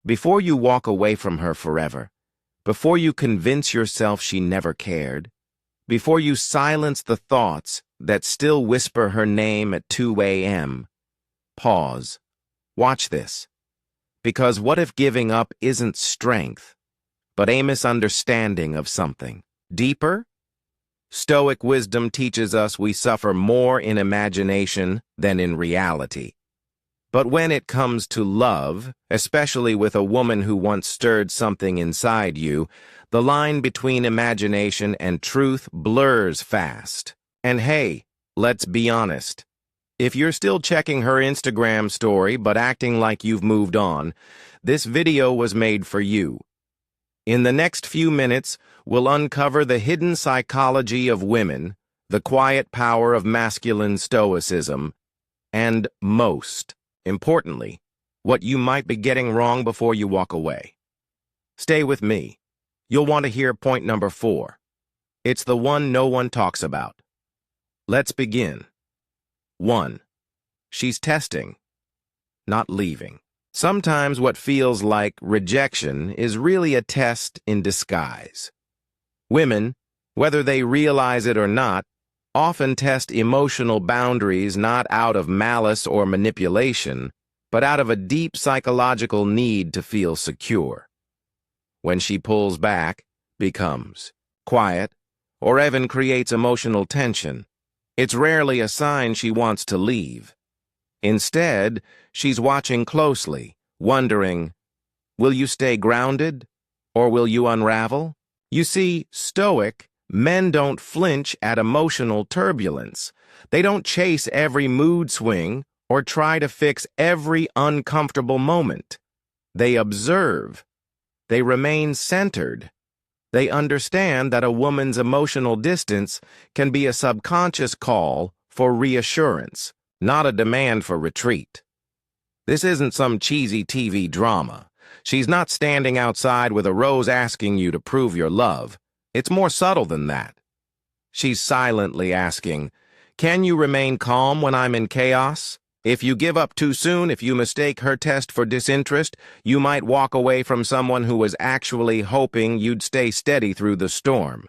Before you walk away from her forever, before you convince yourself she never cared, before you silence the thoughts that still whisper her name at 2 a.m., pause. Watch this. Because what if giving up isn't strength, but a misunderstanding of something deeper? Stoic wisdom teaches us we suffer more in imagination than in reality. But when it comes to love, especially with a woman who once stirred something inside you, the line between imagination and truth blurs fast. And hey, let's be honest. If you're still checking her Instagram story but acting like you've moved on, this video was made for you. In the next few minutes, we'll uncover the hidden psychology of women, the quiet power of masculine stoicism, and most importantly, what you might be getting wrong before you walk away. Stay with me. You'll want to hear point number 4. It's the one no one talks about. Let's begin. 1. She's testing, not leaving. Sometimes what feels like rejection is really a test in disguise. Women, whether they realize it or not, often test emotional boundaries not out of malice or manipulation, but out of a deep psychological need to feel secure. When she pulls back, becomes quiet, or even creates emotional tension, it's rarely a sign she wants to leave. Instead, she's watching closely, wondering, will you stay grounded, or will you unravel? You see, stoic men don't flinch at emotional turbulence. They don't chase every mood swing or try to fix every uncomfortable moment. They observe. They remain centered. They understand that a woman's emotional distance can be a subconscious call for reassurance, not a demand for retreat. This isn't some cheesy TV drama. She's not standing outside with a rose asking you to prove your love. It's more subtle than that. She's silently asking, can you remain calm when I'm in chaos? If you give up too soon, if you mistake her test for disinterest, you might walk away from someone who was actually hoping you'd stay steady through the storm.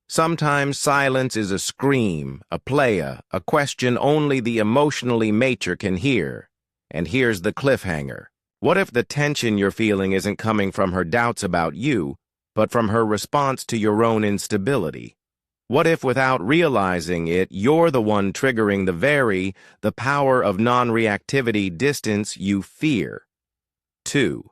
Sometimes silence is a scream, a playa, a question only the emotionally mature can hear. And here's the cliffhanger. What if the tension you're feeling isn't coming from her doubts about you, but from her response to your own instability? What if, without realizing it, you're the one triggering the power of non-reactivity distance you fear? 2.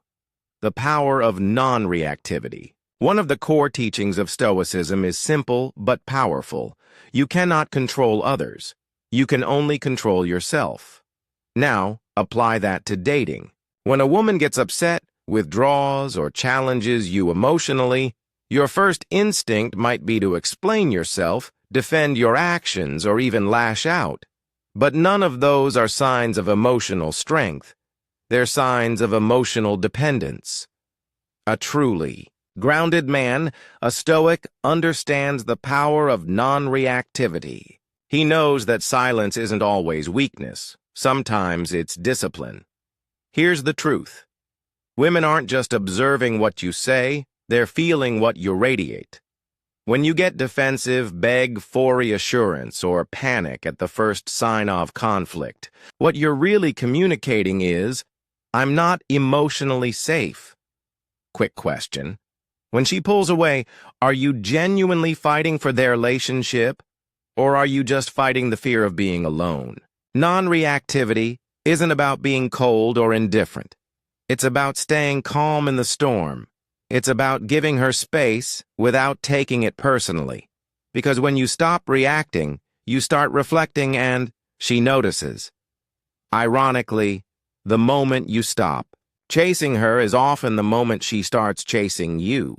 The power of non-reactivity. One of the core teachings of Stoicism is simple but powerful. You cannot control others. You can only control yourself. Now, apply that to dating. When a woman gets upset, withdraws, or challenges you emotionally, your first instinct might be to explain yourself, defend your actions, or even lash out. But none of those are signs of emotional strength. They're signs of emotional dependence. A truly grounded man, a stoic, understands the power of non-reactivity. He knows that silence isn't always weakness. Sometimes it's discipline. Here's the truth. Women aren't just observing what you say, they're feeling what you radiate. When you get defensive, beg for reassurance, or panic at the first sign of conflict, what you're really communicating is, I'm not emotionally safe. Quick question. When she pulls away, are you genuinely fighting for their relationship, or are you just fighting the fear of being alone? Non-reactivity isn't about being cold or indifferent. It's about staying calm in the storm. It's about giving her space without taking it personally. Because when you stop reacting, you start reflecting and she notices. Ironically, the moment you stop, chasing her is often the moment she starts chasing you.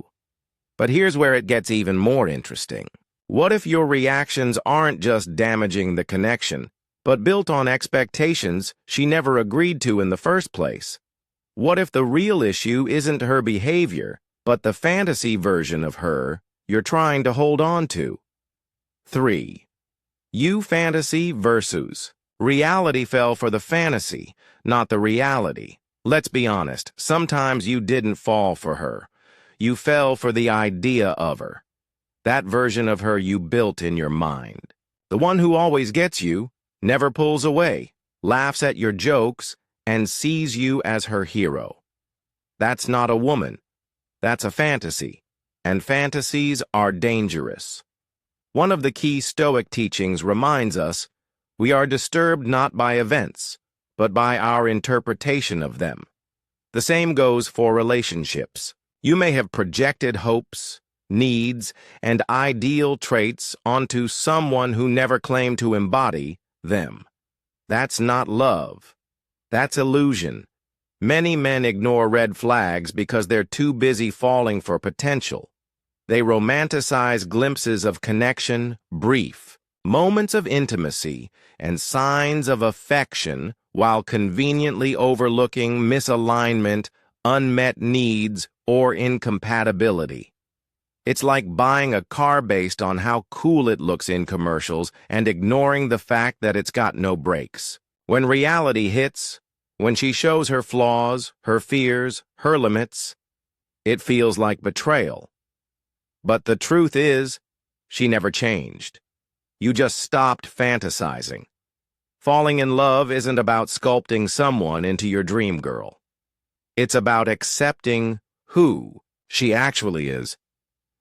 But here's where it gets even more interesting. What if your reactions aren't just damaging the connection, but built on expectations she never agreed to in the first place? What if the real issue isn't her behavior, but the fantasy version of her you're trying to hold on to? 3. You fantasy versus reality fell for the fantasy, not the reality. Let's be honest, sometimes you didn't fall for her. You fell for the idea of her. That version of her you built in your mind. The one who always gets you, never pulls away, laughs at your jokes, and sees you as her hero. That's not a woman. That's a fantasy. And fantasies are dangerous. One of the key Stoic teachings reminds us we are disturbed not by events, but by our interpretation of them. The same goes for relationships. You may have projected hopes, needs, and ideal traits onto someone who never claimed to embody them. That's not love. That's illusion. Many men ignore red flags because they're too busy falling for potential. They romanticize glimpses of connection, brief, moments of intimacy, and signs of affection while conveniently overlooking misalignment, unmet needs, or incompatibility. It's like buying a car based on how cool it looks in commercials and ignoring the fact that it's got no brakes. When reality hits, when she shows her flaws, her fears, her limits, it feels like betrayal. But the truth is, she never changed. You just stopped fantasizing. Falling in love isn't about sculpting someone into your dream girl. It's about accepting who she actually is.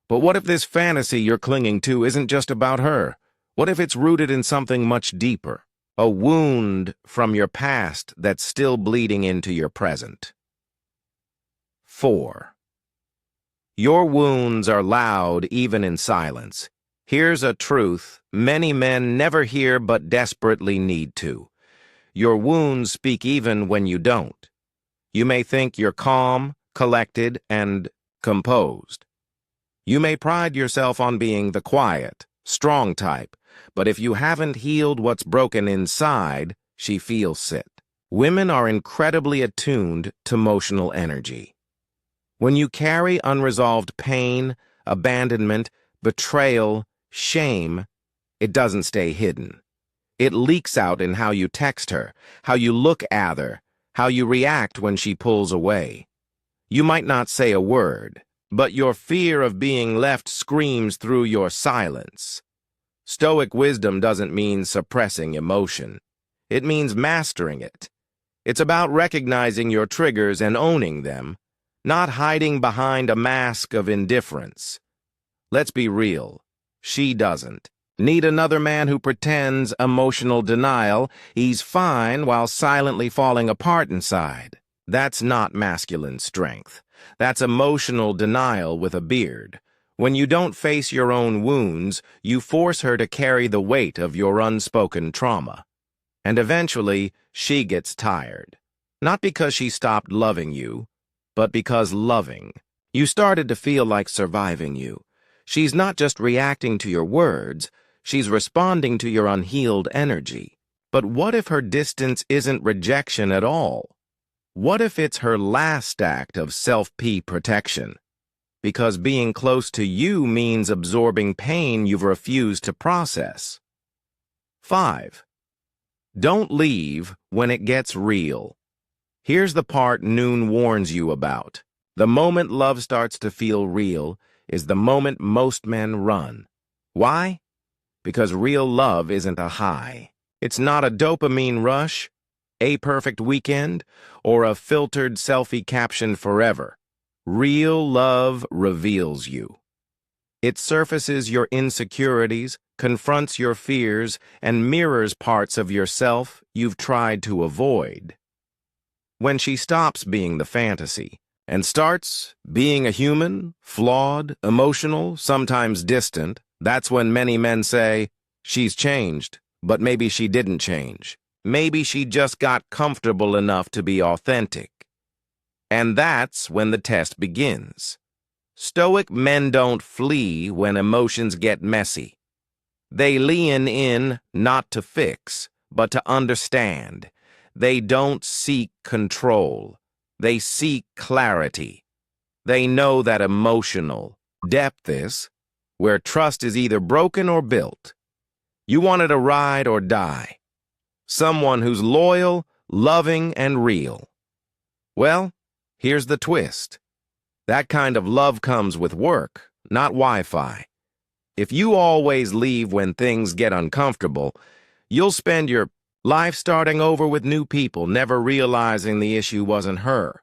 But what if this fantasy you're clinging to isn't just about her? What if it's rooted in something much deeper? A wound from your past that's still bleeding into your present. 4. Your wounds are loud even in silence. Here's a truth many men never hear but desperately need to. Your wounds speak even when you don't. You may think you're calm, collected, and composed. You may pride yourself on being the quiet, strong type, but if you haven't healed what's broken inside, she feels it. Women are incredibly attuned to emotional energy. When you carry unresolved pain, abandonment, betrayal, shame, it doesn't stay hidden. It leaks out in how you text her, how you look at her, how you react when she pulls away. You might not say a word, but your fear of being left screams through your silence. Stoic wisdom doesn't mean suppressing emotion. It means mastering it. It's about recognizing your triggers and owning them, not hiding behind a mask of indifference. Let's be real. She doesn't need another man who pretends emotional denial. He's fine while silently falling apart inside. That's not masculine strength. That's emotional denial with a beard. When you don't face your own wounds, you force her to carry the weight of your unspoken trauma. And eventually, she gets tired. Not because she stopped loving you, but because loving you started to feel like surviving you. She's not just reacting to your words, she's responding to your unhealed energy. But what if her distance isn't rejection at all? What if it's her last act of self-protection? Because being close to you means absorbing pain you've refused to process. 5. Don't leave when it gets real. Here's the part Noon warns you about. The moment love starts to feel real is the moment most men run. Why? Because real love isn't a high. It's not a dopamine rush, a perfect weekend, or a filtered selfie caption forever. Real love reveals you. It surfaces your insecurities, confronts your fears, and mirrors parts of yourself you've tried to avoid. When she stops being the fantasy and starts being a human, flawed, emotional, sometimes distant, that's when many men say, she's changed, but maybe she didn't change. Maybe she just got comfortable enough to be authentic. And that's when the test begins. Stoic men don't flee when emotions get messy. They lean in not to fix, but to understand. They don't seek control. They seek clarity. They know that emotional depth is where trust is either broken or built. You wanted a ride or die. Someone who's loyal, loving, and real. Well, here's the twist. That kind of love comes with work, not Wi-Fi. If you always leave when things get uncomfortable, you'll spend your life starting over with new people, never realizing the issue wasn't her.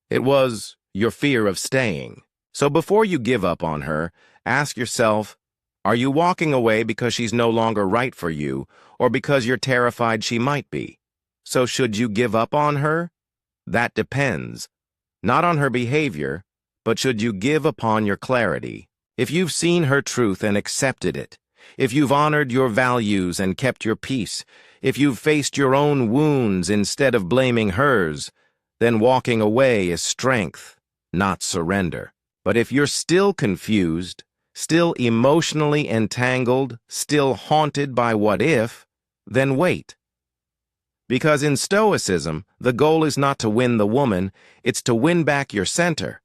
It was your fear of staying. So before you give up on her, ask yourself, are you walking away because she's no longer right for you, or because you're terrified she might be? So should you give up on her? That depends. Not on her behavior, but should you give upon your clarity? If you've seen her truth and accepted it, if you've honored your values and kept your peace, if you've faced your own wounds instead of blaming hers, then walking away is strength, not surrender. But if you're still confused, still emotionally entangled, still haunted by what if, then wait. Because in Stoicism, the goal is not to win the woman, it's to win back your center.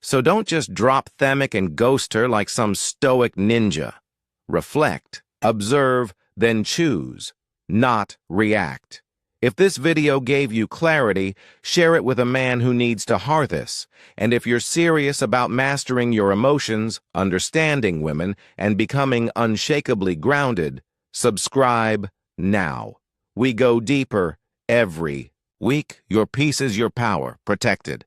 So don't just drop Themic and ghost her like some stoic ninja. Reflect, observe, then choose, not react. If this video gave you clarity, share it with a man who needs to hear this. And if you're serious about mastering your emotions, understanding women, and becoming unshakably grounded, subscribe now. We go deeper every week. Your peace is your power. Protected.